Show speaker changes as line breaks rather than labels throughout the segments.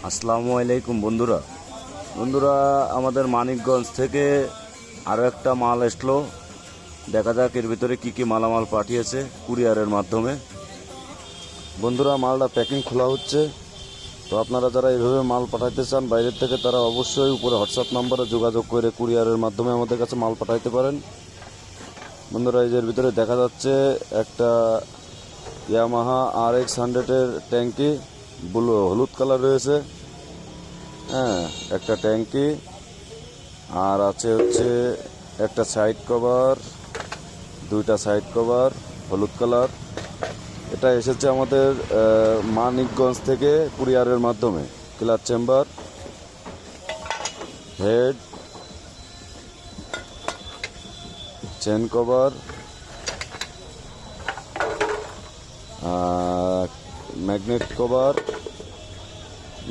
আসসালামু আলাইকুম বন্ধুরা। আমাদের মানিকগঞ্জ থেকে আরও একটা মাল আসলো। দেখা যাক এর ভিতরে কি কি মালামাল পাঠিয়েছে কুরিয়ারের মাধ্যমে। বন্ধুরা, মালটা প্যাকিং খোলা হচ্ছে। তো আপনারা যারা এইভাবে মাল পাঠাইতে চান বাইরের থেকে, তারা অবশ্যই উপরে হোয়াটসঅ্যাপ নাম্বারে যোগাযোগ করে কুরিয়ারের মাধ্যমে আমাদের কাছে মাল পাঠাইতে পারেন। বন্ধুরা, এর ভিতরে দেখা যাচ্ছে একটা ইয়ামাহা RX-100-এর ট্যাঙ্কি, হলুদ কালার রয়েছে। হ্যাঁ, একটা ট্যাঙ্কি, আর আছে হচ্ছে একটা সাইড কভার, দুইটা সাইড কভার হলুদ কালার। এটা এসেছে আমাদের মানিকগঞ্জ থেকে কুরিয়ারের মাধ্যমে। Clutch chamber, head, chain cover,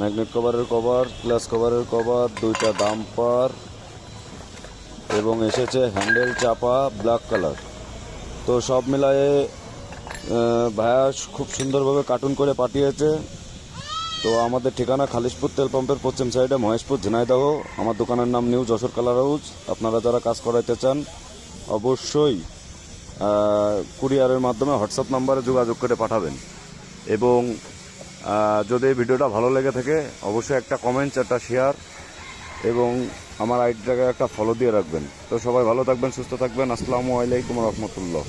magnet কভারের কভার, ক্লাচ কভারের কভার, দুইটা ডাম্পার, এবং এসেছে হ্যান্ডেল চাপা ব্ল্যাক কালার। তো সব মিলায়ে ভাইয়া খুব সুন্দরভাবে কার্টুন করে পাঠিয়েছে। তো আমাদের ঠিকানা খালিশপুর তেল পাম্পের পশ্চিম সাইডে, মহেশপুর, ঝিনাইদহ। আমার দোকানের নাম নিউ যশোর কালার হাউস। আপনারা যারা কাজ করাইতে চান অবশ্যই কুরিয়ারের মাধ্যমে হোয়াটসঅ্যাপ নাম্বারে যোগাযোগ করে পাঠাবেন। এবং যদি এই ভিডিওটা ভালো লেগে থাকে অবশ্যই একটা কমেন্টস, একটা শেয়ার এবং আমার আইডিটাকে একটা ফলো দিয়ে রাখবেন। তো সবাই ভালো থাকবেন, সুস্থ থাকবেন। আসসালামু আলাইকুম রহমতুল্লাহ।